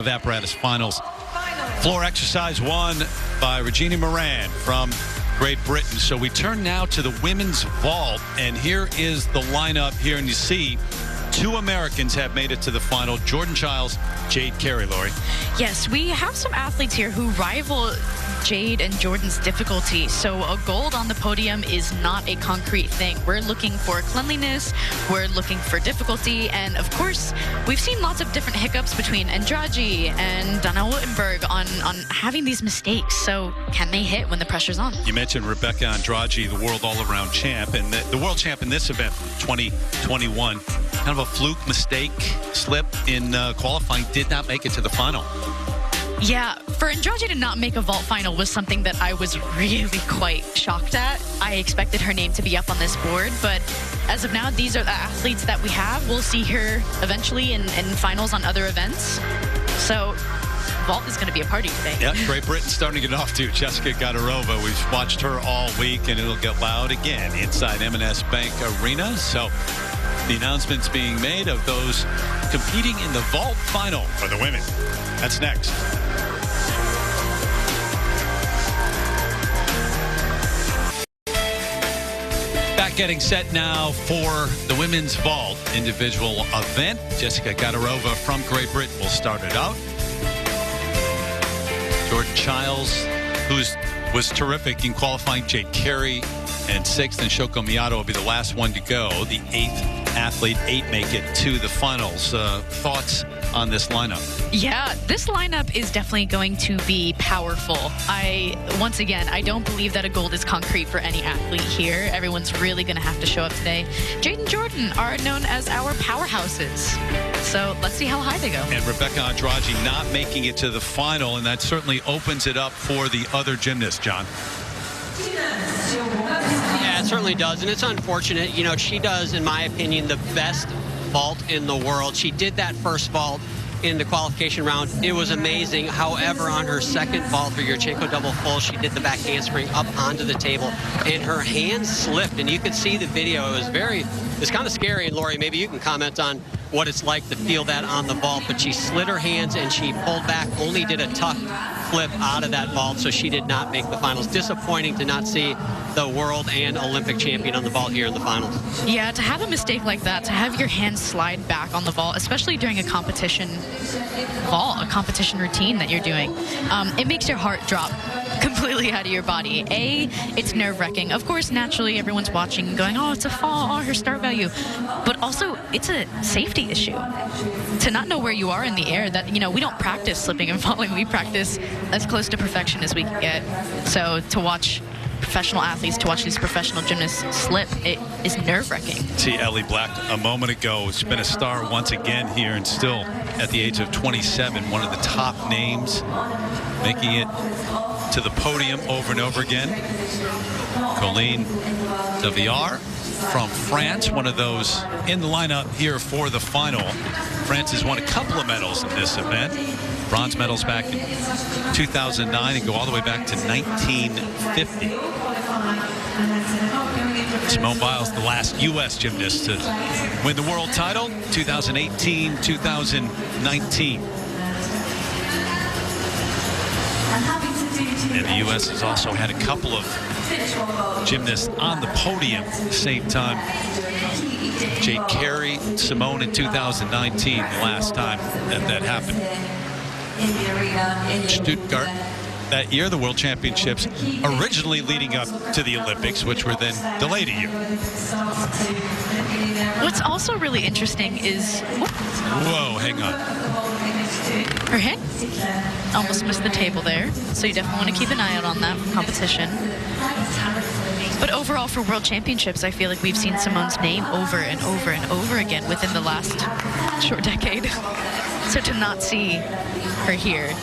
of apparatus finals. Floor exercise won by Regina Moran from Great Britain. So we turn now to the women's vault, and here is the lineup here, and you see two Americans have made it to the final. Jordan Childs, Jade Carey, Lori. Yes, we have some athletes here who rival Jade and Jordan's difficulty. So a gold on the podium is not a concrete thing. We're looking for cleanliness, we're looking for difficulty, and of course, we've seen lots of different hiccups between Andrade and Donna Wittenberg on having these mistakes. So can they hit when the pressure's on? You mentioned Rebecca Andrade, the world all-around champ, and the world champ in this event, 2021. Kind of a fluke mistake, slip in qualifying, did not make it to the final. Yeah, for Andrade to not make a vault final was something that I was really quite shocked at. I expected her name to be up on this board, but as of now, these are the athletes that we have. We'll see her eventually in finals on other events. So vault is going to be a party today. Yeah, Great Britain starting to get off to Jessica Gadarova. We've watched her all week, and it'll get loud again inside M&S Bank Arena. So the announcements being made of those competing in the vault final for the women. That's next. Back getting set now for the women's vault individual event. Jessica Gadarova from Great Britain will start it out. Jordan Childs, who was terrific in qualifying, Jade Carey, and sixth, and Shoko Miyato will be the last one to go. The eighth athlete, make it to the finals. Thoughts on this lineup? Yeah, this lineup is definitely going to be powerful. Once again, I don't believe that a gold is concrete for any athlete here. Everyone's really going to have to show up today. Jade and Jordan are known as our powerhouses. So let's see how high they go. And Rebecca Andrade not making it to the final, and that certainly opens it up for the other gymnasts, John. Yeah, it certainly does, and it's unfortunate. You know, she does, in my opinion, the best vault in the world. She did that first vault in the qualification round. It was amazing. However, on her second vault for Yurchenko double full, she did the back handspring up onto the table, and her hands slipped, and you could see the video. It's kind of scary, and Lori, maybe you can comment on what it's like to feel that on the vault, but she slid her hands and she pulled back, only did a tuck flip out of that vault, so she did not make the finals. Disappointing to not see the world and Olympic champion on the vault here in the finals. Yeah, to have a mistake like that, to have your hands slide back on the vault, especially during a competition vault, a competition routine that you're doing, it makes your heart drop completely out of your body. It's nerve-wracking. Of course, naturally, everyone's watching and going, oh, it's a fall, oh, her start value. But also, it's a safety issue. To not know where you are in the air, that, you know, we don't practice slipping and falling. We practice as close to perfection as we can get. So to watch professional athletes, to watch these professional gymnasts slip, it is nerve-wracking. See Ellie Black a moment ago. She's been a star once again here, and still at the age of 27, one of the top names, making it to the podium over and over again. Colleen Deviar from France, one of those in the lineup here for the final. France has won a couple of medals in this event. Bronze medals back in 2009 and go all the way back to 1950. Simone Biles, the last U.S. gymnast to win the world title, 2018, 2019. And the U.S. has also had a couple of gymnasts on the podium at the same time. Jade Carey, Simone in 2019, the last time that happened. Stuttgart that year, the World Championships, originally leading up to the Olympics, which were then delayed a year. What's also really interesting is... Whoa, hang on. Her hit almost missed the table there, so you definitely want to keep an eye out on that competition. But overall, for World Championships, I feel like we've seen Simone's name over and over and over again within the last short decade. So to not see her here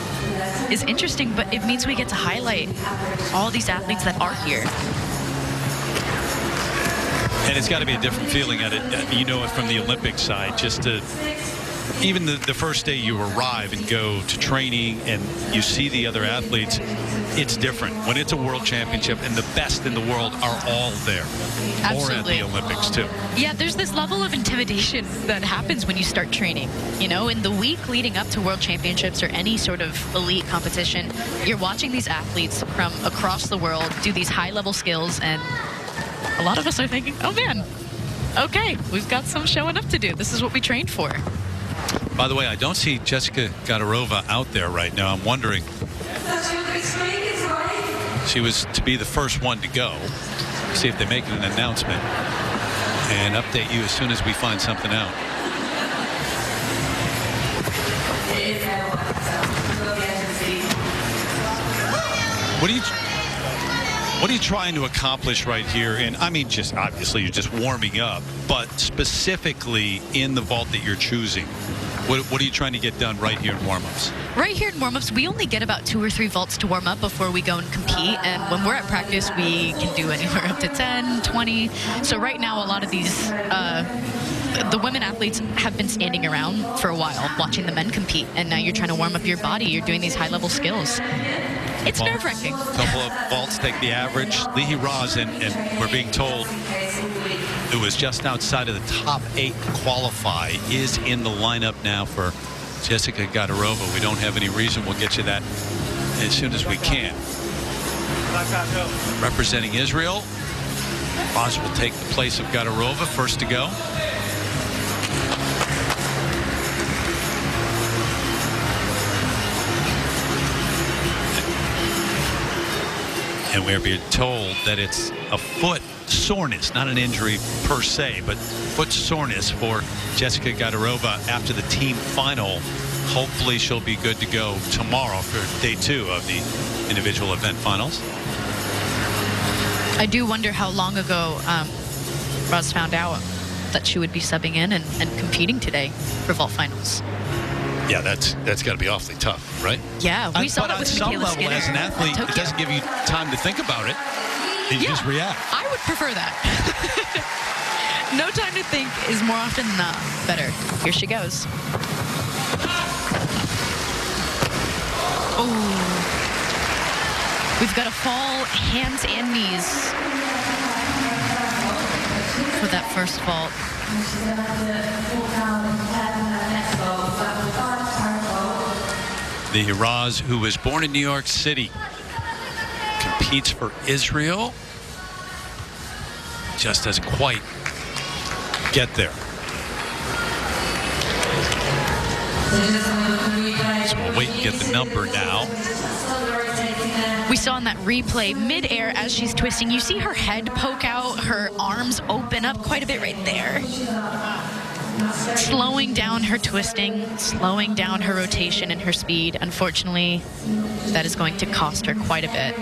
is interesting, but it means we get to highlight all these athletes that are here. And it's got to be a different feeling at it. You know it from the Olympic side, just to even the first day you arrive and go to training and you see the other athletes, it's different. When it's a world championship and the best in the world are all there. Absolutely. Or at the Olympics, too. Yeah, there's this level of intimidation that happens when you start training. You know, in the week leading up to world championships or any sort of elite competition, you're watching these athletes from across the world do these high-level skills, and a lot of us are thinking, oh, man, okay, we've got some showing up to do. This is what we trained for. By the way, I don't see Jessica Gadarova out there right now. I'm wondering. She was to be the first one to go. See if they make an announcement and update you as soon as we find something out. What are you trying to accomplish right here? And I mean, just obviously you're just warming up, but specifically in the vault that you're choosing, what are you trying to get done right here in warm-ups? Right here in warm-ups, we only get about 2 or 3 vaults to warm up before we go and compete. And when we're at practice, we can do anywhere up to 10, 20. So right now, a lot of these, the women athletes have been standing around for a while watching the men compete. And now you're trying to warm up your body. You're doing these high-level skills. It's nerve-wracking. A couple of vaults take the average. Lihi Raz, and we're being told it was just outside of the top 8 to qualify, is in the lineup now for Jessica Gadarova. We don't have any reason. We'll get you that as soon as we can. Representing Israel, Raz will take the place of Gadarova, first to go. And we're being told that it's a foot soreness, not an injury per se, but foot soreness for Jessica Gadarova after the team final. Hopefully she'll be good to go tomorrow for day 2 of the individual event finals. I do wonder how long ago Raz found out that she would be subbing in and competing today for vault finals. Yeah, that's got to be awfully tough, right? Yeah, we saw but that on with some Michaela level, Skinner as an athlete, at it doesn't give you time to think about it. You just react. I would prefer that. No time to think is more often than not better. Here she goes. Oh, we've got a fall, hands and knees for that first vault. The Raz, who was born in New York City, competes for Israel. Just doesn't quite get there. So we'll wait and get the number now. We saw in that replay, mid-air as she's twisting, you see her head poke out, her arms open up quite a bit right there. Slowing down her twisting, slowing down her rotation and her speed. Unfortunately, that is going to cost her quite a bit.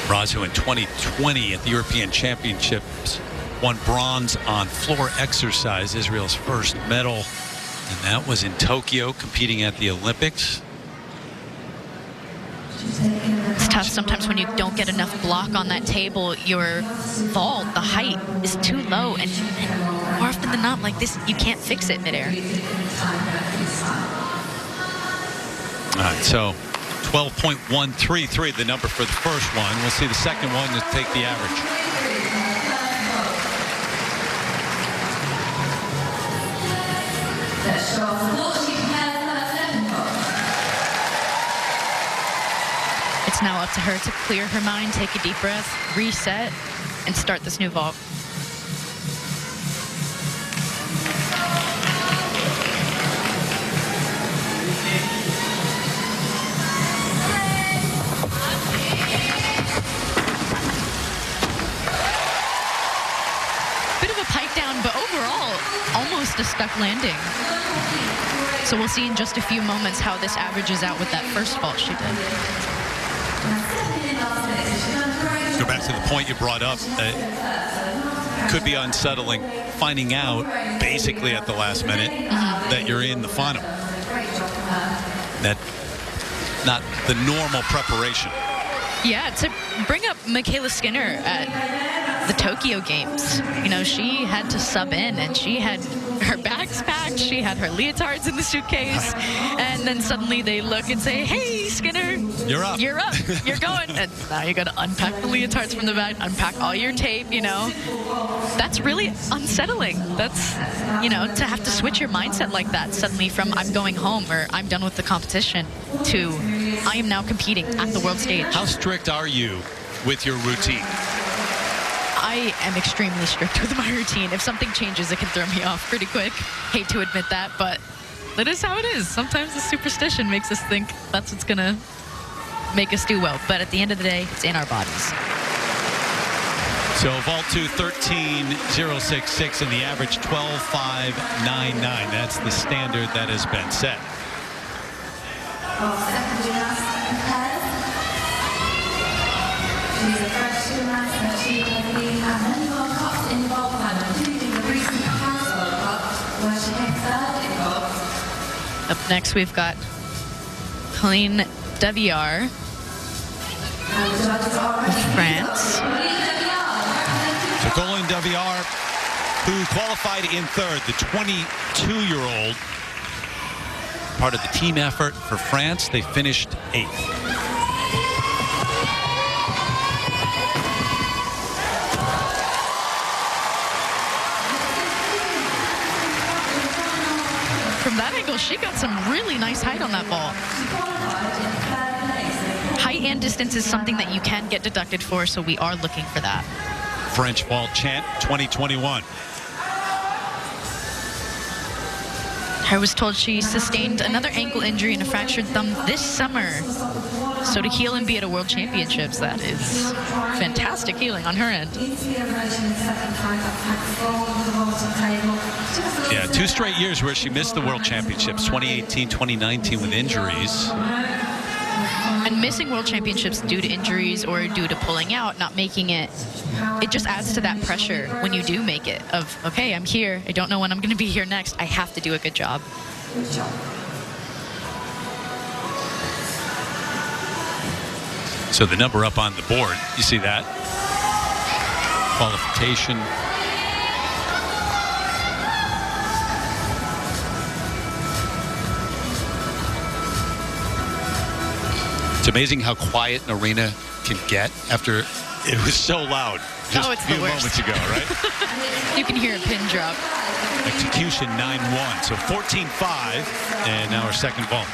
Raz, who in 2020 at the European Championships won bronze on floor exercise, Israel's first medal, and that was in Tokyo, competing at the Olympics. It's tough sometimes when you don't get enough block on that table. Your vault, the height, is too low, and more often than not, like this, you can't fix it midair. All right, so 12.133, the number for the first one. We'll see the second one to take the average. It's now up to her to clear her mind, take a deep breath, reset, and start this new vault. Bit of a pike down, but overall, almost a stuck landing. So we'll see in just a few moments how this averages out with that first vault she did. Go back to the point you brought up. Could be unsettling finding out basically at the last minute that you're in the final. That not the normal preparation. Yeah, to bring up Michaela Skinner at the Tokyo Games, you know, she had to sub in and she had her bags packed. She had her leotards in the suitcase. And then suddenly they look and say, hey, Skinner. You're up. You're up. You're going. And now you got to unpack the leotards from the bag, unpack all your tape, you know. That's really unsettling. That's, you know, to have to switch your mindset like that suddenly from I'm going home or I'm done with the competition to I am now competing at the world stage. How strict are you with your routine? I am extremely strict with my routine. If something changes, it can throw me off pretty quick. Hate to admit that, but that is how it is. Sometimes the superstition makes us think that's what's going to make us do well. But at the end of the day, it's in our bodies. So vault 2, 13.066, and the average 12.599. That's the standard that has been set. Up next, we've got Colleen Deviar of France. So Colleen Deviar, who qualified in third, the 22-year-old, part of the team effort for France. They finished 8th. From that angle, she got some really nice height on that ball. Height and distance is something that you can get deducted for, so we are looking for that. French vault champ 2021. I was told she sustained another ankle injury and a fractured thumb this summer. So to heal and be at a world championships, that is fantastic healing on her end. Yeah, 2 straight years where she missed the world championships, 2018, 2019 with injuries. And missing world championships due to injuries or due to pulling out, not making it, it just adds to that pressure when you do make it of, okay, I'm here. I don't know when I'm going to be here next. I have to do a good job. So the number up on the board, you see that? Qualification. It's amazing how quiet an arena can get after it was so loud just a few moments ago, right? You can hear a pin drop. Execution 9-1, so 14-5, and now our second vault.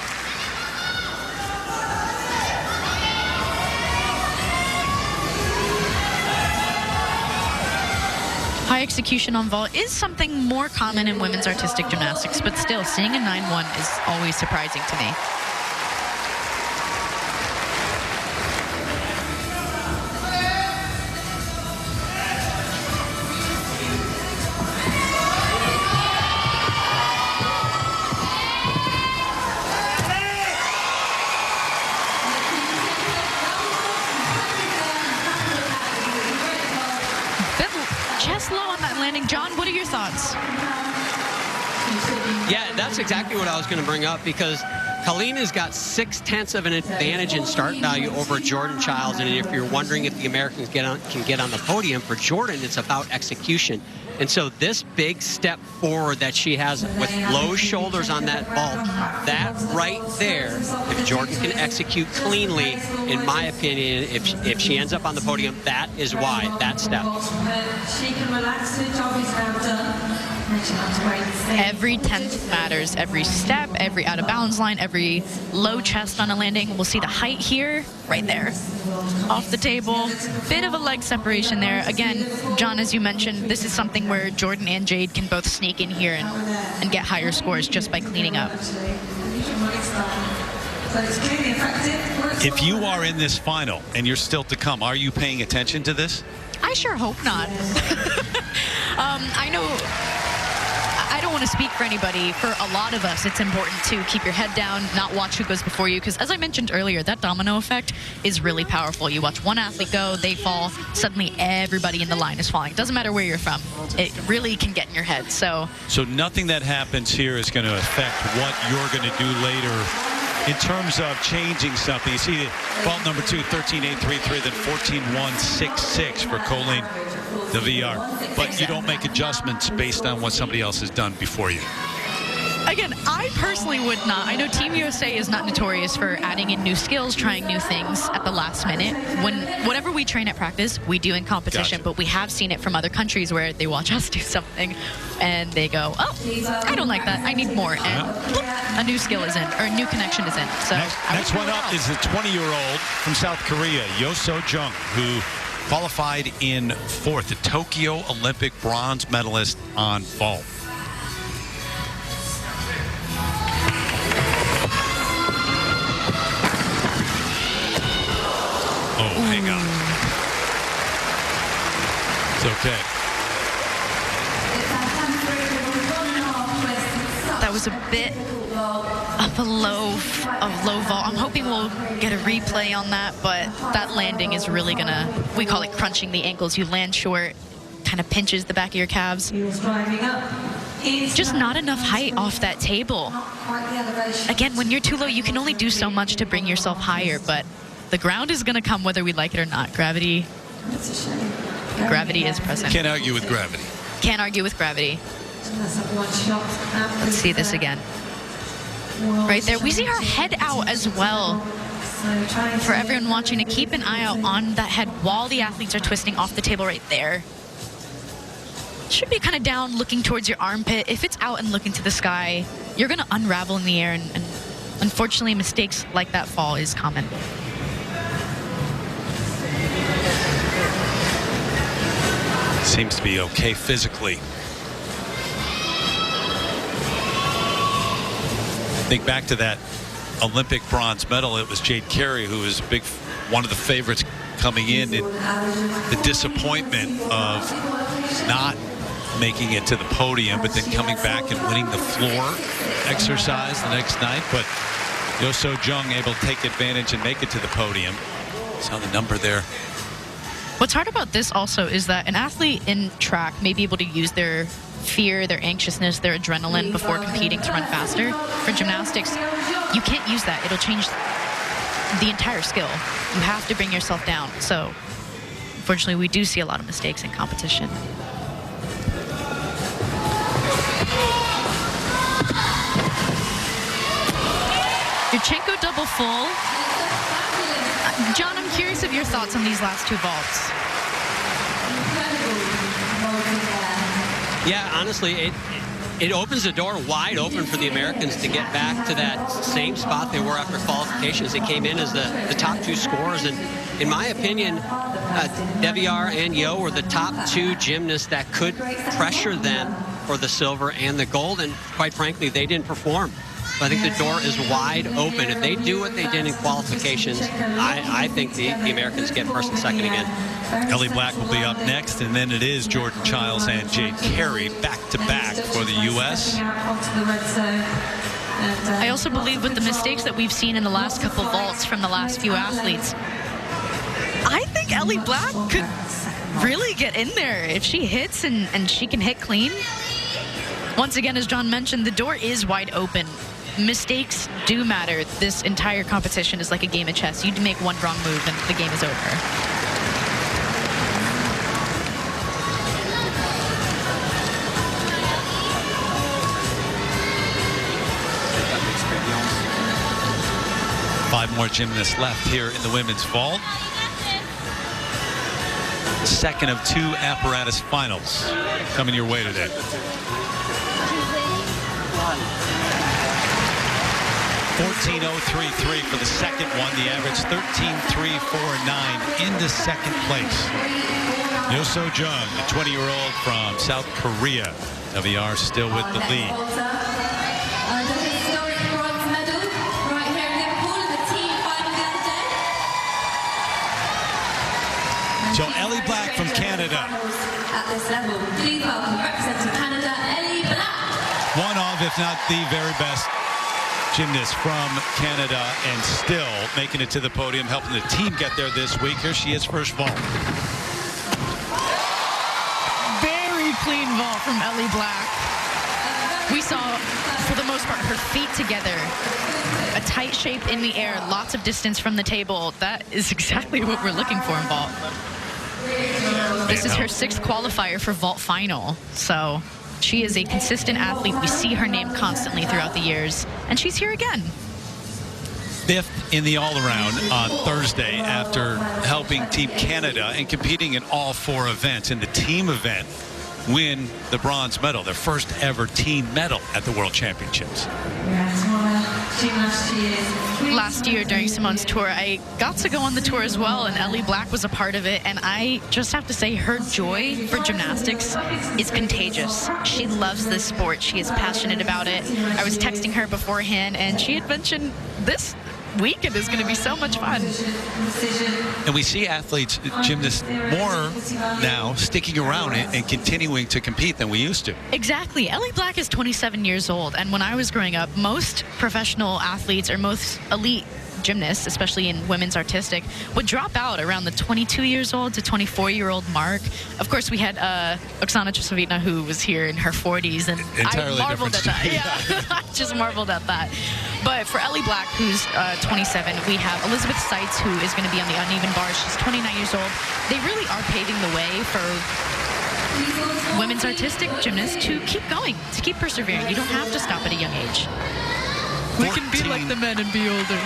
High execution on vault is something more common in women's artistic gymnastics, but still, seeing a 9-1 is always surprising to me. Chest low on that landing. John, what are your thoughts? Yeah, that's exactly what I was going to bring up, because Colleen has got 0.6 of an advantage in start value over Jordan Childs. And if you're wondering if the Americans can get on the podium, for Jordan, it's about execution. And so this big step forward that she has with low shoulders on that vault, that right there, if Jordan can execute cleanly, in my opinion, if she ends up on the podium, that is why, that step. She can relax, her job is now done. Every 10th matters. Every step, every out of bounds line, every low chest on a landing. We'll see the height here, right there. Off the table, bit of a leg separation there. Again, John, as you mentioned, this is something where Jordan and Jade can both sneak in here and get higher scores just by cleaning up. If you are in this final and you're still to come, are you paying attention to this? I sure hope not. I know I don't want to speak for anybody. For a lot of us, it's important to keep your head down, not watch who goes before you, because as I mentioned earlier, that domino effect is really powerful. You watch one athlete go, they fall, suddenly everybody in the line is falling. It doesn't matter where you're from. It really can get in your head. So nothing that happens here is going to affect what you're going to do later in terms of changing something. You see vault number 2, 13.833, then 14.166 for Colleen the VR. But you don't make adjustments based on what somebody else has done before you. Again, I personally would not. I know Team USA is not notorious for adding in new skills, trying new things at the last minute. Whatever we train at practice, we do in competition, Gotcha. but we have seen it from other countries where they watch us do something and they go, oh, I don't like that. I need more. And whoop, a new skill is in, or a new connection is in. So Next one up is the 20-year-old from South Korea, Yo-So Jung, who qualified in 4th, the Tokyo Olympic bronze medalist on vault. Oh, hang on. It's okay. that was a bit of a low vault. I'm hoping we'll get a replay on that, but that landing is really gonna, we call it crunching the ankles. You land short, kind of pinches the back of your calves. Just not enough height off that table. Again, when you're too low, you can only do so much to bring yourself higher, but the ground is gonna come whether we like it or not. Gravity is present. Can't argue with gravity. Can't argue with gravity. Let's see this again. Right there, we see her head out as well. For everyone watching, to keep an eye out on that head while the athletes are twisting off the table right there. Should be kind of down, looking towards your armpit. If it's out and looking to the sky, you're gonna unravel in the air, and unfortunately mistakes like that fall is common. Seems to be okay physically. Think back to that Olympic bronze medal. It was Jade Carey who was one of the favorites coming in, and the disappointment of not making it to the podium, but then coming back and winning the floor exercise the next night. But Yo-So Jung able to take advantage and make it to the podium. Saw the number there. What's hard about this also is that an athlete in track may be able to use their fear, their anxiousness, their adrenaline before competing to run faster. For gymnastics, you can't use that. It'll change the entire skill. You have to bring yourself down. So, unfortunately, we do see a lot of mistakes in competition. Yurchenko double full. John, I'm curious of your thoughts on these last two vaults. Yeah, honestly, it opens the door wide open for the Americans to get back to that same spot they were after qualifications. They came in as the top two scorers, and in my opinion, Deviar and Yo were the top two gymnasts that could pressure them for the silver and the gold, and quite frankly, they didn't perform. I think the door is wide open. If they do what they did in qualifications, I think the Americans get first and second again. Ellie Black will be up next, and then it is Jordan Childs and Jade Carey back-to-back for the U.S. I also believe with the mistakes that we've seen in the last couple vaults from the last few athletes, I think Ellie Black could really get in there if she hits and she can hit clean. Once again, as John mentioned, the door is wide open. Mistakes do matter. This entire competition is like a game of chess. You make one wrong move and the game is over. Five more gymnasts left here in the women's vault. Second of two apparatus finals coming your way today. 14.033 for the second one. The average 13.349 into second place. Yo-So Jung, the 20-year-old from South Korea. WR still with the lead. So Ellie Black from Canada. At this level, please welcome representing Canada, Ellie Black. One of, if not the very best gymnast from Canada, and still making it to the podium, helping the team get there this week. Here she is, first vault. Very clean vault from Ellie Black. We saw, for the most part, her feet together. A tight shape in the air, lots of distance from the table. That is exactly what we're looking for in vault. This is her 6th qualifier for vault final. So she is a consistent athlete. We see her name constantly throughout the years, and she's here again. 5th in the all-around on Thursday after helping Team Canada and competing in all 4 events. In the team event, win the bronze medal, their first ever team medal at the World Championships. Last year during Simone's tour, I got to go on the tour as well, and Ellie Black was a part of it, and I just have to say her joy for gymnastics is contagious. She loves this sport. She is passionate about it. I was texting her beforehand, and she had mentioned this weekend is going to be so much fun. And we see athletes, gymnasts, more now sticking around and continuing to compete than we used to. Exactly. Ellie Black is 27 years old, and when I was growing up, most professional athletes or most elite gymnasts, especially in women's artistic, would drop out around the 22 years old to 24-year-old mark. Of course, we had Oksana Chusovitna, who was here in her 40s, and entirely I marveled at that. Yeah, I just marveled at that. But for Ellie Black, who's 27, we have Elizabeth Seitz, who is going to be on the uneven bars. She's 29 years old. They really are paving the way for women's artistic gymnasts to keep going, to keep persevering. You don't have to stop at a young age. We can be like the men and be older.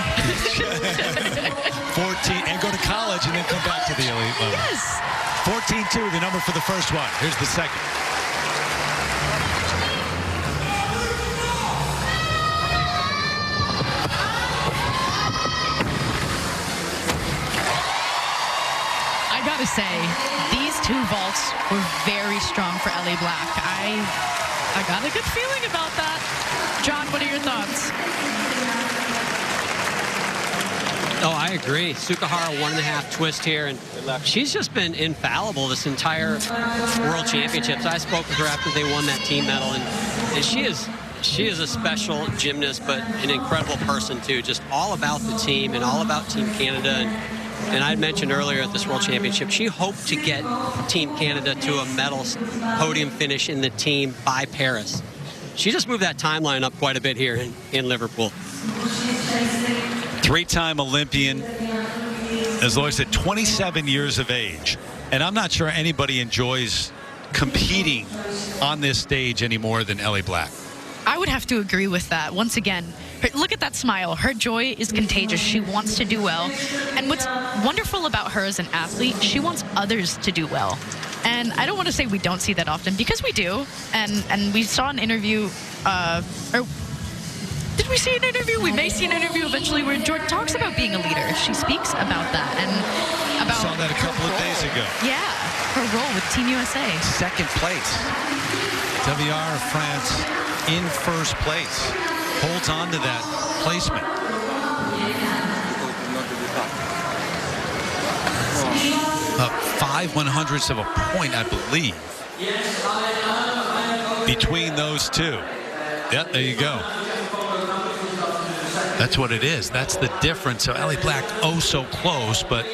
14, and go to college and then come back to the elite level. Yes. 14-2, the number for the first one. Here's the second. I gotta say, these 2 vaults were very strong for Ellie Black. I got a good feeling about that. John, what are your thoughts? Oh, I agree. Sukahara 1.5 twist here, and she's just been infallible this entire World Championships. I spoke with her after they won that team medal, and she is a special gymnast, but an incredible person too. Just all about the team and all about Team Canada. And I mentioned earlier at this World Championship, she hoped to get Team Canada to a medal podium finish in the team by Paris. She just moved that timeline up quite a bit here in Liverpool. 3-time Olympian, as Laura said, 27 years of age. And I'm not sure anybody enjoys competing on this stage any more than Ellie Black. I would have to agree with that. Once again, look at that smile. Her joy is contagious. She wants to do well. And what's wonderful about her as an athlete, she wants others to do well. And I don't want to say we don't see that often, because we do. And we saw an interview, or did we see an interview? We may see an interview eventually where Jordan talks about being a leader. She speaks about that and about saw that a couple of days ago. Yeah, her role with Team USA. Second place. WR France in first place. Holds on to that placement. 5/100ths of a point, I believe, between those two. Yep, there you go. That's what it is. That's the difference. So Ellie Black, oh so close, but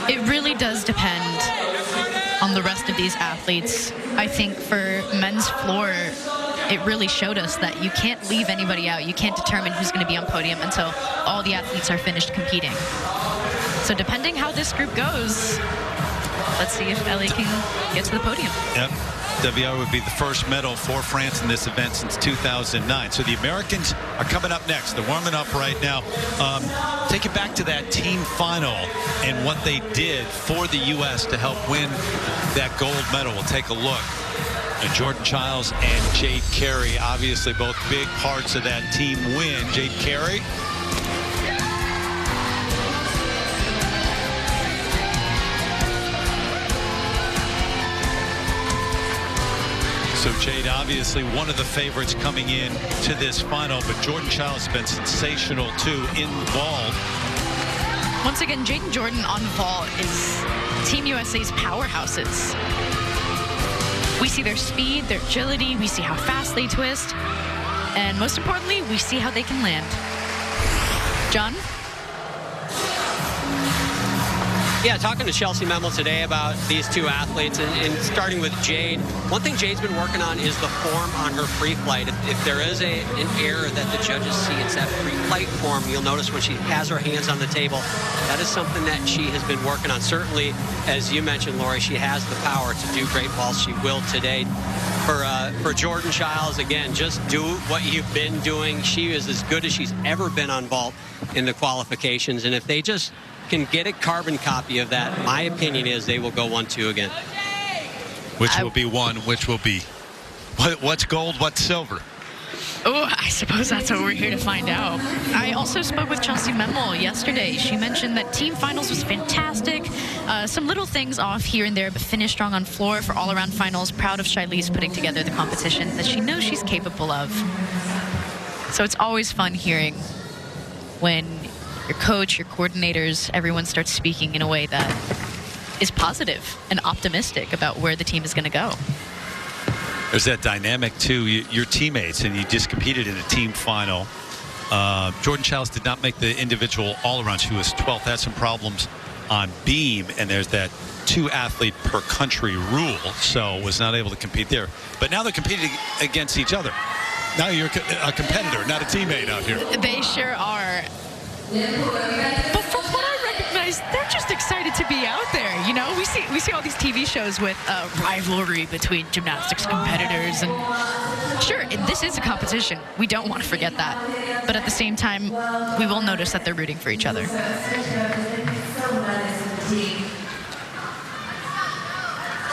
it really does depend on the rest of these athletes. I think for men's floor, it really showed us that you can't leave anybody out. You can't determine who's going to be on podium until all the athletes are finished competing. So depending how this group goes, let's see if Ellie can get to the podium. Yep. WR would be the first medal for France in this event since 2009. So the Americans are coming up next. They're warming up right now. Take it back to that team final and what they did for the U.S. to help win that gold medal. We'll take a look. And Jordan Childs and Jade Carey, obviously both big parts of that team win. Jade Carey. So Jade, obviously one of the favorites coming in to this final, but Jordan Childs has been sensational too in vault. Once again, Jade and Jordan on vault is Team USA's powerhouses. We see their speed, their agility, we see how fast they twist, and most importantly, we see how they can land. John? Yeah, talking to Chelsea Memel today about these two athletes, and starting with Jade. One thing Jade's been working on is the form on her free flight. If there is an error that the judges see, it's that free flight form. You'll notice when she has her hands on the table, that is something that she has been working on. Certainly, as you mentioned, Lori, she has the power to do great vaults. She will today. For Jordan Childs, again, just do what you've been doing. She is as good as she's ever been on vault in the qualifications, and if they just can get a carbon copy of that, my opinion is they will go 1-2 again. Which will be one, which will be what's gold, what's silver? Oh, I suppose that's what we're here to find out. I also spoke with Chelsea Memel yesterday. She mentioned that team finals was fantastic. Some little things off here and there, but finished strong on floor for all-around finals. Proud of Shilese putting together the competition that she knows she's capable of. So it's always fun hearing when your coach, your coordinators, everyone starts speaking in a way that is positive and optimistic about where the team is going to go. There's that dynamic, too. Your teammates, and you just competed in a team final. Jordan Childs did not make the individual all-around. She was 12th, had some problems on beam, and there's that 2-athlete per country rule, so was not able to compete there. But now they're competing against each other. Now you're a competitor, not a teammate out here. They sure are. But from what I recognize, they're just excited to be out there. You know, we see all these TV shows with rivalry between gymnastics competitors, and sure, this is a competition. We don't want to forget that. But at the same time, we will notice that they're rooting for each other.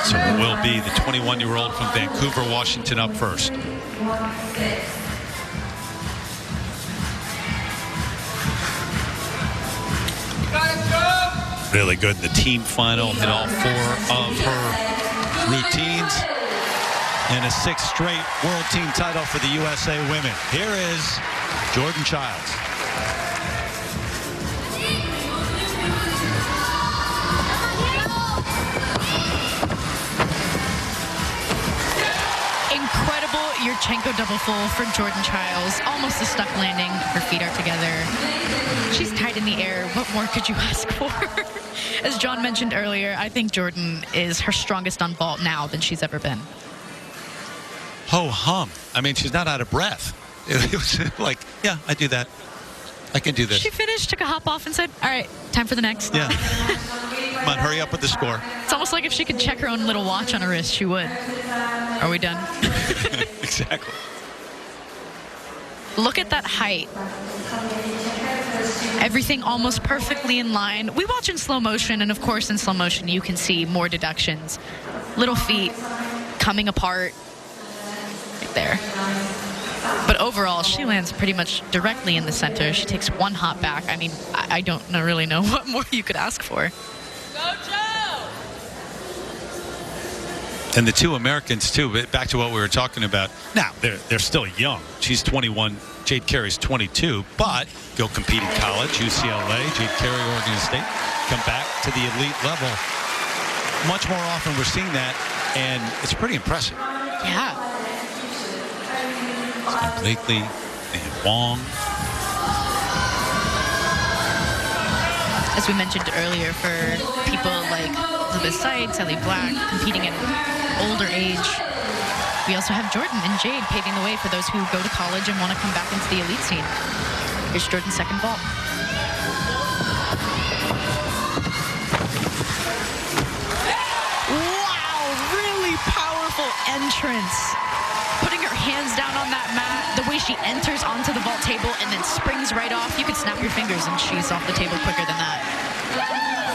So it will be the 21-year-old from Vancouver, Washington up first. Really good in the team final, hit all 4 of her routines, and a 6th straight world team title for the USA women. Here is Jordan Childs. Incredible Yurchenko double full for Jordan Childs. Almost a stuck landing. Her feet are together. She's tight in the air. What more could you ask for? As John mentioned earlier, I think Jordan is her strongest on vault now than she's ever been. Ho-hum. I mean, she's not out of breath. It was like, yeah, I do that. I can do this. She finished, took a hop off, and said, all right, time for the next. Yeah. Come on, hurry up with the score. It's almost like if she could check her own little watch on her wrist, she would. Are we done? Exactly. Look at that height. Everything almost perfectly in line. We watch in slow motion, and of course in slow motion you can see more deductions. Little feet coming apart right there. But overall, she lands pretty much directly in the center. She takes one hop back. I mean, I don't really know what more you could ask for. Go, Joe! And the 2 Americans, too, but back to what we were talking about. Now, they're still young. She's 21. Jade Carey's 22, but go compete in college, UCLA, Jade Carey, Oregon State, come back to the elite level. Much more often we're seeing that, and it's pretty impressive. Yeah. Blakely and Wong. As we mentioned earlier, for people like Elizabeth Seitz, Ellie Black, competing at older age, we also have Jordan and Jade paving the way for those who go to college and want to come back into the elite scene. Here's Jordan's second vault. Wow, really powerful entrance. Putting her hands down on that mat, the way she enters onto the vault table and then springs right off. You could snap your fingers and she's off the table quicker than that.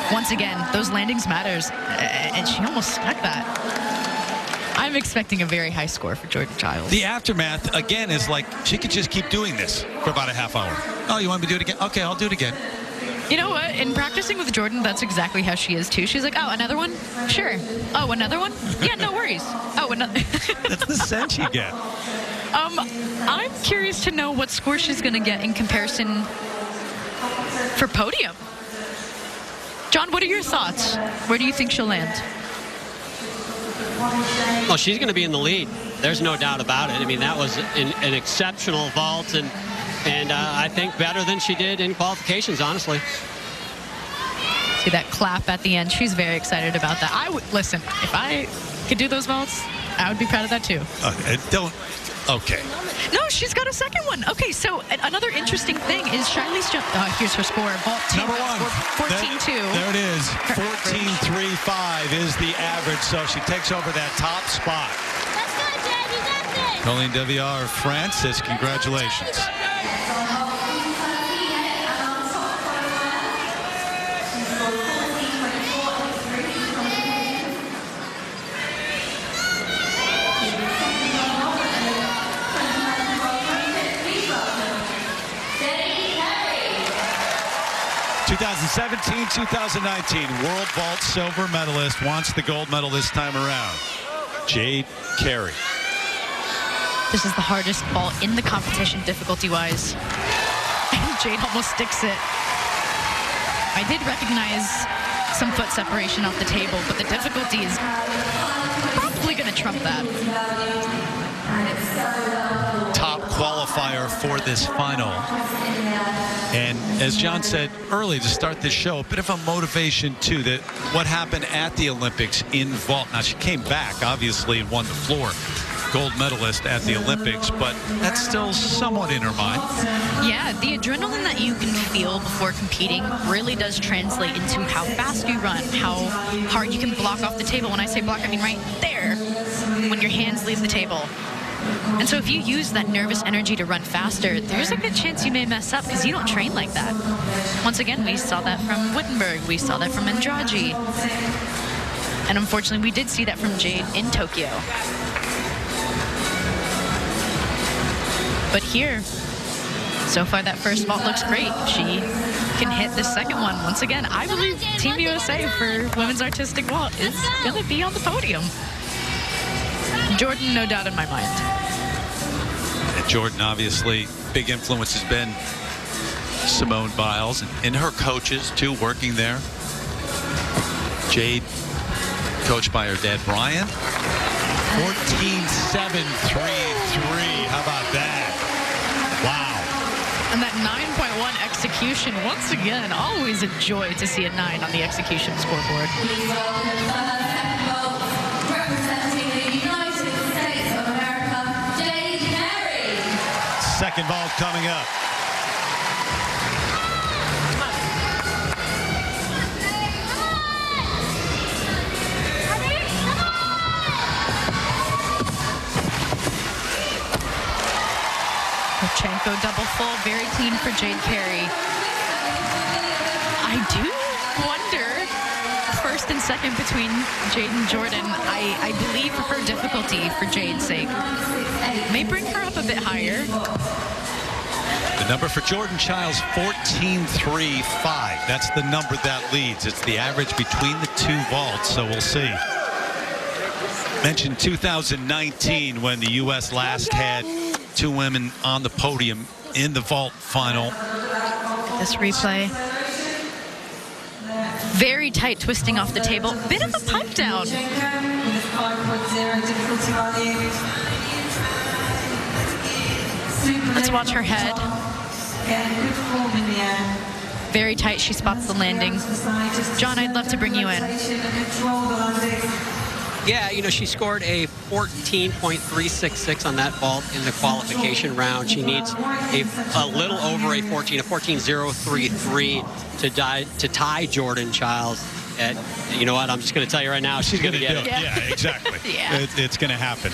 Once again, those landings matters, and she almost stuck that. I'm expecting a very high score for Jordan Childs. The aftermath, again, is like she could just keep doing this for about a half hour. Oh, you want me to do it again? Okay, I'll do it again. You know what? In practicing with Jordan, that's exactly how she is, too. She's like, oh, another one? Sure. Oh, another one? Yeah, no worries. Oh, another. That's the sense you get. I'm curious to know what score she's going to get in comparison for podium. John, what are your thoughts? Where do you think she'll land? Well, she's going to be in the lead. There's no doubt about it. I mean, that was an exceptional vault, and I think better than she did in qualifications, honestly. See that clap at the end. She's very excited about that. I would listen. If I could do those vaults, I would be proud of that too. Okay. No, she's got a second one. Okay, so another interesting thing is Shiley's jump. Here's her score. Vault team. Number one. 14-2. There it is. 14.35 is the average, so she takes over that top spot. Let's go, Dad. You got this. Colleen Deviar Francis, congratulations. 2017-2019 World Vault silver medalist wants the gold medal this time around. Jade Carey. This is the hardest vault in the competition, difficulty-wise. And Jade almost sticks it. I did recognize some foot separation off the table, but the difficulty is probably going to trump that. Top qualifier for this final. And as John said early to start this show, a bit of a motivation too, that what happened at the Olympics in vault. Now she came back obviously and won the floor, gold medalist at the Olympics, but that's still somewhat in her mind. Yeah, the adrenaline that you can feel before competing really does translate into how fast you run, how hard you can block off the table. When I say block, I mean right there, when your hands leave the table. And so if you use that nervous energy to run faster, there's a good chance you may mess up because you don't train like that. Once again, we saw that from Wittenberg. We saw that from Andrade. And unfortunately, we did see that from Jade in Tokyo. But here, so far that first vault looks great. She can hit the second one. Once again, I believe Team USA for women's artistic vault is going to be on the podium. Jordan, no doubt in my mind. And Jordan, obviously, big influence has been Simone Biles and her coaches, too, working there. Jade, coached by her dad, Brian. 14.733. How about that? Wow. And that 9.1 execution, once again, always a joy to see a 9 on the execution scoreboard. Second vault coming up. Lutsenko double full, very clean for Jade Carey. I do wonder, first and second between Jade and Jordan, I believe her difficulty for Jade's sake may bring her up a bit higher. The number for Jordan Childs, 14.35. That's the number that leads. It's the average between the two vaults, so we'll see. Mentioned 2019 when the U.S. last had two women on the podium in the vault final. This replay. Very tight twisting off the table. Bit of a pipe down. Let's watch her head. Very tight. She spots the landing. John, I'd love to bring you in. Yeah, you know, she scored a 14.366 on that vault in the qualification round. She needs a little over a 14.033 to tie Jordan Childs. And you know what? I'm just going to tell you right now, she's going to get it. Yeah, exactly. Yeah. It's going to happen.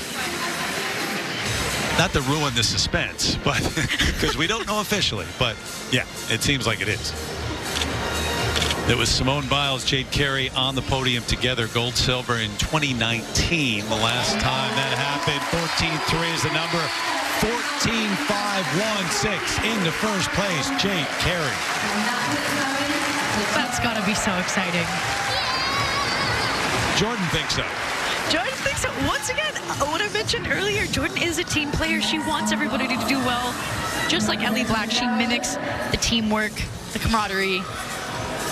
Not to ruin the suspense, but because we don't know officially. But yeah, it seems like it is. It was Simone Biles, Jade Carey on the podium together, gold, silver in 2019. The last time that happened, 14.3 is the number. 14.516 into first place, Jade Carey. That's got to be so exciting. Jordan thinks so. Jordan thinks so. Once again, what I mentioned earlier, Jordan is a team player. She wants everybody to do well. Just like Ellie Black, she mimics the teamwork, the camaraderie.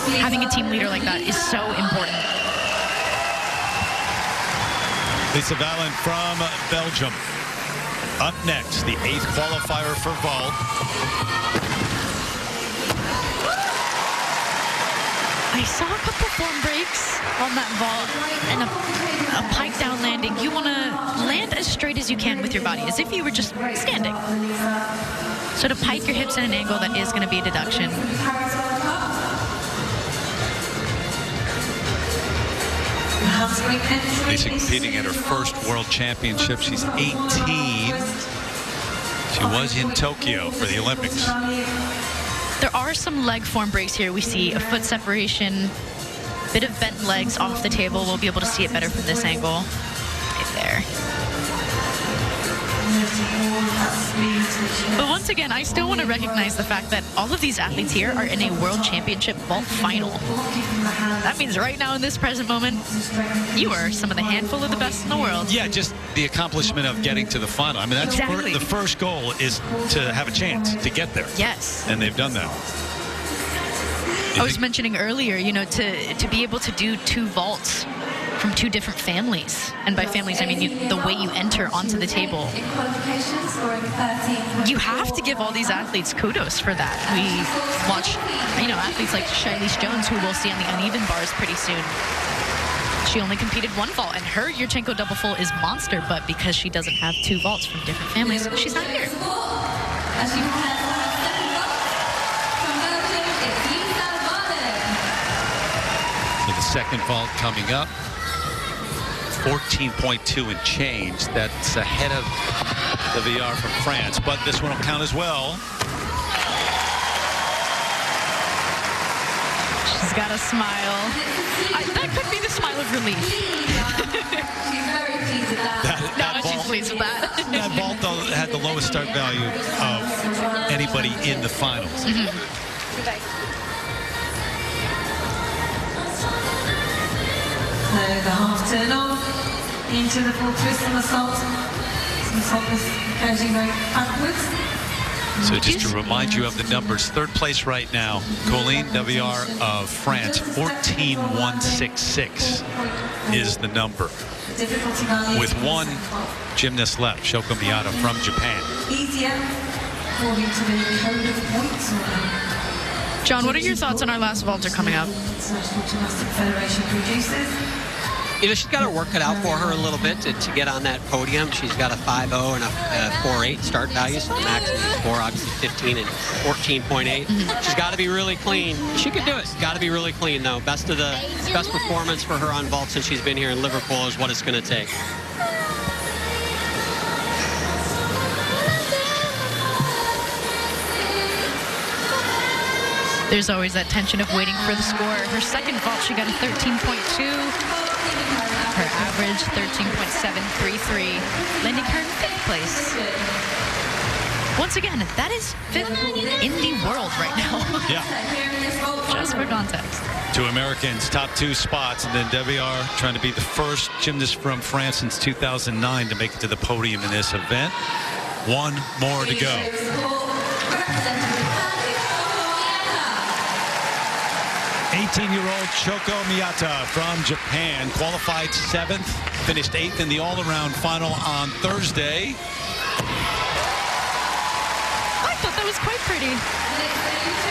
Having a team leader like that is so important. Lisa Valent from Belgium. Up next, the 8th qualifier for vault. I saw a couple form breaks on that vault and a pike down landing. You want to land as straight as you can with your body, as if you were just standing. So to pike your hips at an angle, that is going to be a deduction. Lisa competing at her first World Championship. She's 18. She was in Tokyo for the Olympics. There are some leg form breaks here. We see a foot separation, bit of bent legs off the table. We'll be able to see it better from this angle. Right there. But once again, I still want to recognize the fact that all of these athletes here are in a World Championship vault final. That means right now in this present moment, you are some of the handful of the best in the world. Yeah, just the accomplishment of getting to the final. I mean, that's exactly. The first goal is to have a chance to get there. Yes. And they've done that. I was mentioning earlier, you know, to be able to do 2 vaults from 2 different families. And by families, I mean the way you enter onto the table. You have to give all these athletes kudos for that. We watch, you know, athletes like Shilese Jones, who we'll see on the uneven bars pretty soon. She only competed 1 vault, and her Yurchenko double full is monster, but because she doesn't have 2 vaults from different families, she's not here. So the second vault coming up. 14.2 and change. That's ahead of the VR from France, but this one will count as well. She's got a smile. That could be the smile of relief. She's pleased with that. That vault, though, had the lowest start value of anybody in the finals. The half turn on into the full twist and the salt. Some saltness goes backwards. So just to remind you of the numbers, 3rd place right now, Colleen Deviar of France, 14.166 is the number. With 1 gymnast left, Shoko Miyata from Japan. Easier according to the code of points. John, what are your thoughts on our last vaulter coming up? International Gymnastic Federation produces. You know, she's got to work it out for her a little bit to get on that podium. She's got a 5.0 and a 4.8 start value, so the maximum is 4, obviously 15 and 14.8. She's got to be really clean. She can do it. Got to be really clean, though. Best performance for her on vault since she's been here in Liverpool is what it's going to take. There's always that tension of waiting for the score. Her second vault, she got a 13.2. Her average, 13.733, landing her in 5th place. Once again, that is 5th in the world right now. Yeah. Just for context. 2 Americans, top 2 spots, and then Deviar trying to be the first gymnast from France since 2009 to make it to the podium in this event. 1 more to go. 18-year-old Shoko Miyata from Japan qualified 7th, finished 8th in the all-around final on Thursday. I thought that was quite pretty.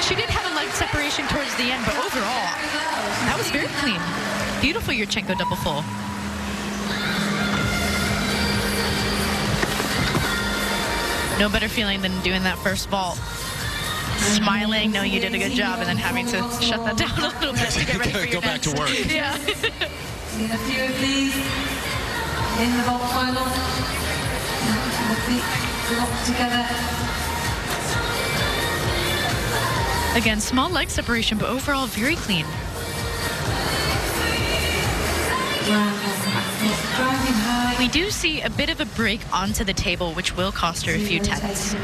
She did have a leg separation towards the end, but overall, that was very clean. Beautiful Yurchenko double full. No better feeling than doing that first vault. Smiling, knowing you did a good job, and then having to shut that down a little bit to get ready for your Go back to work. Yeah. Seen a few of these in the vault final. The feet locked together. Again, small leg separation, but overall very clean. Driving high. We do see a bit of a break onto the table, which will cost her a few tenths.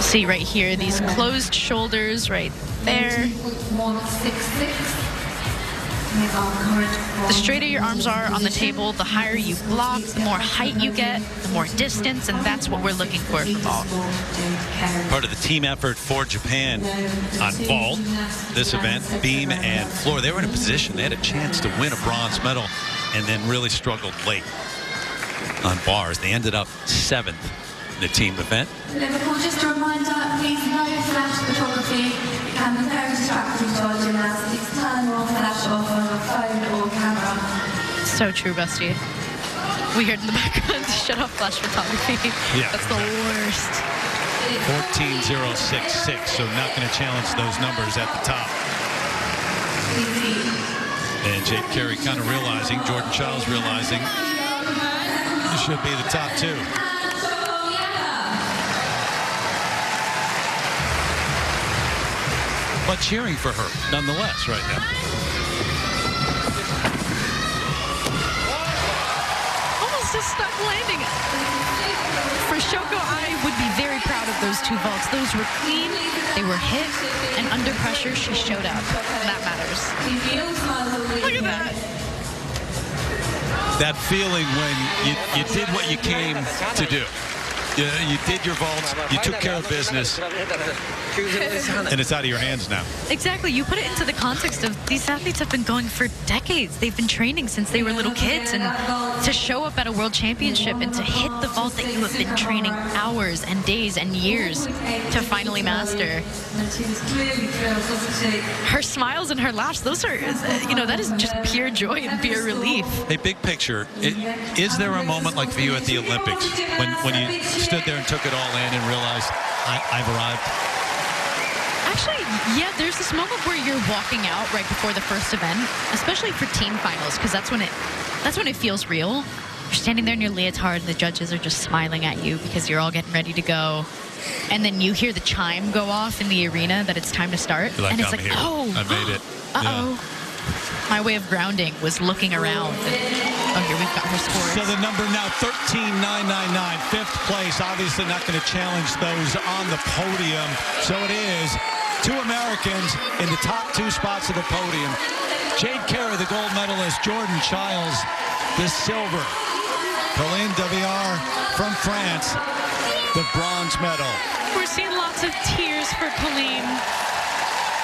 See right here, these closed shoulders right there. 166. The straighter your arms are on the table, the higher you block, the more height you get, the more distance, and that's what we're looking for vault. Part of the team effort for Japan on vault, this event, beam and floor. They were in a position, they had a chance to win a bronze medal and then really struggled late on bars. They ended up 7th in the team event. Liverpool, just a reminder, please no flash photography. It can be very distracting to our gymnastics. Turn or flash off on your phone or camera. So true, Bestie. We heard in the background to shut off flash photography. Yeah, that's the worst. 14.066, so not going to challenge those numbers at the top. And Jade Carey kind of realizing, Jordan Childs realizing, this should be the top two. But cheering for her nonetheless right now. Almost a stuck landing. For Shoko, I would be very proud of those two vaults. Those were clean, they were hit, and under pressure, she showed up. And that matters. Look at that. That feeling when you did what you came to do. You did your vaults, you took care of business, and it's out of your hands now. Exactly. You put it into the context of these athletes have been going for decades. They've been training since they were little kids, and to show up at a world championship and to hit the vault that you have been training hours and days and years to finally master. Her smiles and her laughs, those are, that is just pure joy and pure relief. Hey, big picture, is there a moment like for you at the Olympics when you stood there and took it all in and realized I've arrived? Actually, yeah, there's this moment where you're walking out right before the first event, especially for team finals, because that's when it feels real. You're standing there in your leotard and the judges are just smiling at you because you're all getting ready to go. And then you hear the chime go off in the arena that it's time to start. You're like, and it's I'm like, here. oh, I made it. uh-oh. Yeah. My way of grounding was looking around. Oh, here we've got her scores. So the number now 13,999, fifth place. Obviously not going to challenge those on the podium. So it is two Americans in the top two spots of the podium. Jade Carey, the gold medalist. Jordan Childs, the silver. Colleen Deviar from France, the bronze medal. We're seeing lots of tears for Colleen.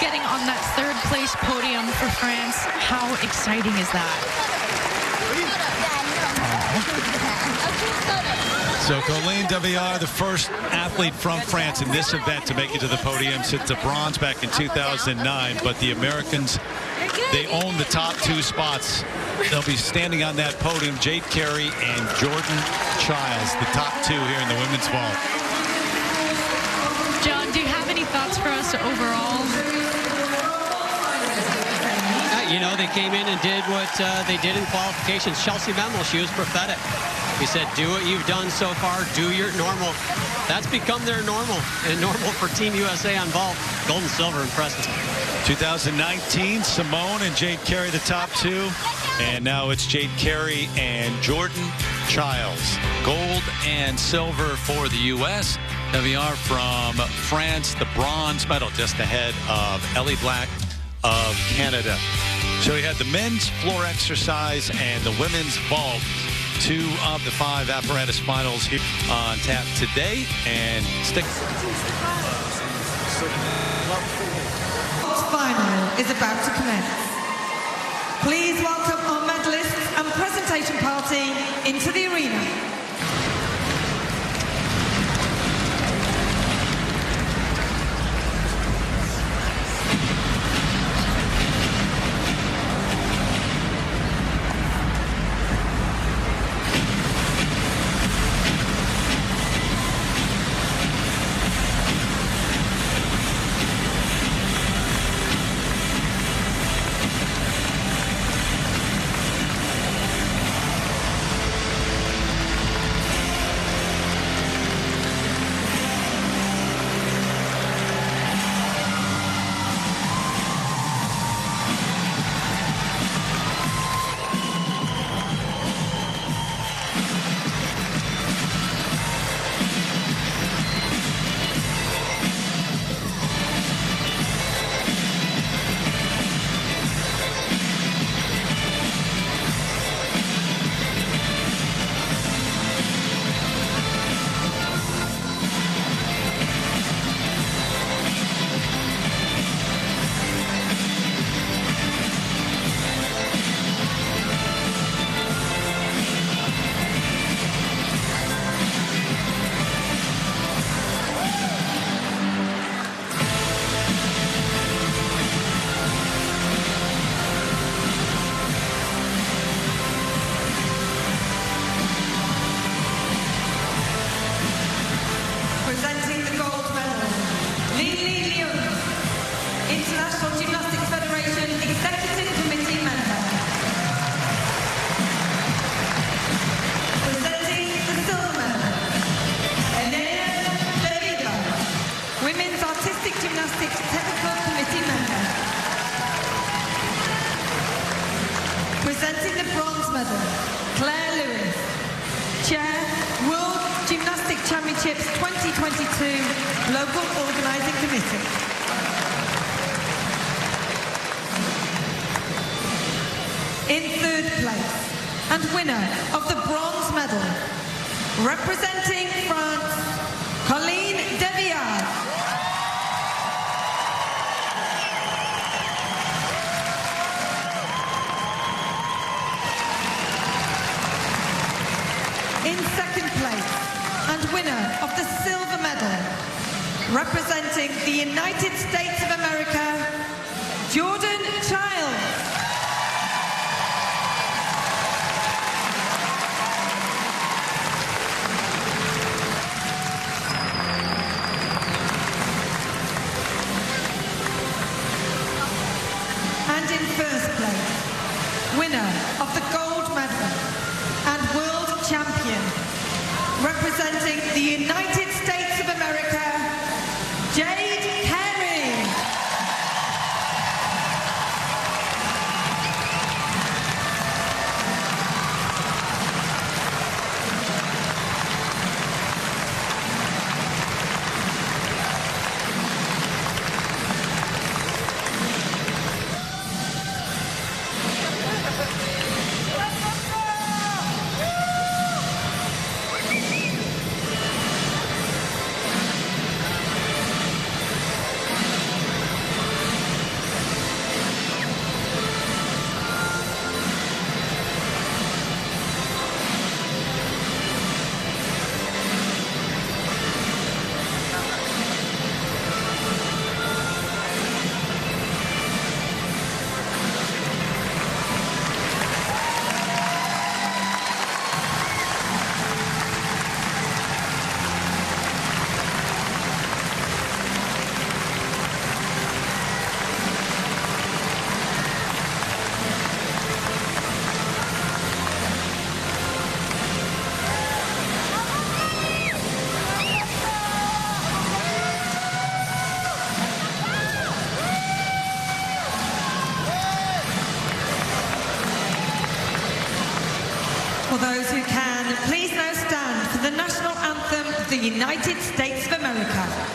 Getting on that third place podium for France. How exciting is that? So Colleen Deviar, the first athlete from France in this event to make it to the podium since the bronze back in 2009. But the Americans, they own the top two spots. They'll be standing on that podium, Jade Carey and Jordan Childs, the top two here in the women's vault. John, do you have any thoughts for us overall? They came in and did what they did in qualifications. Chelsea Memel, she was prophetic. He said, do what you've done so far, do your normal. That's become their normal, and normal for Team USA on vault. Gold and silver, impressive. 2019, Simone and Jade Carey, the top two. And now it's Jade Carey and Jordan Childs. Gold and silver for the U.S. Deviar from France, the bronze medal, just ahead of Ellie Black of Canada. So we had the men's floor exercise and the women's vault. Two of the five apparatus finals here on tap today. And stick. Final is about to commence. Please welcome our medalists and presentation party into the arena. Local Organising Committee. In third place, and winner of the bronze medal, representing France, Colleen Deviard. In second place, and winner of the silver medal, representing the United States of America, Jordan Childs. And in first place, winner of the gold medal and world champion, representing the United States of America, Jade Carey. For those who can, please now stand for the national anthem of the United States of America.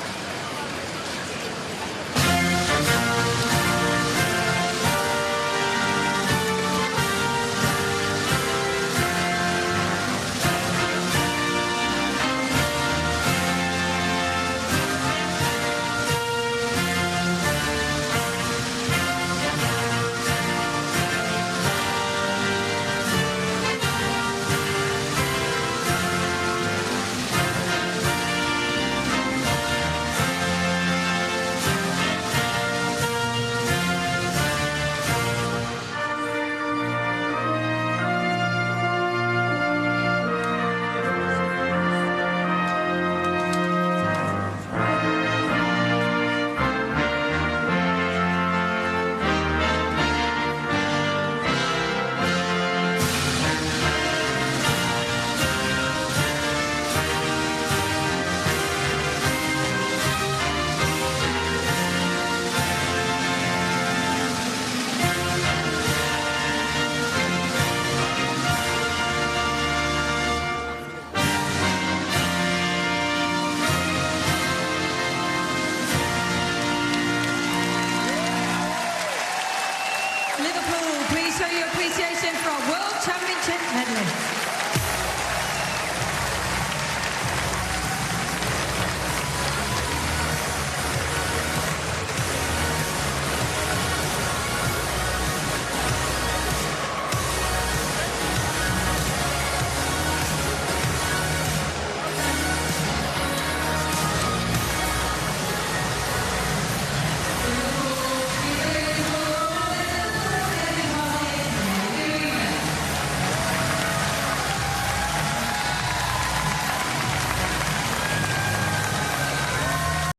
Liverpool, please show your appreciation for our World Championship medalists.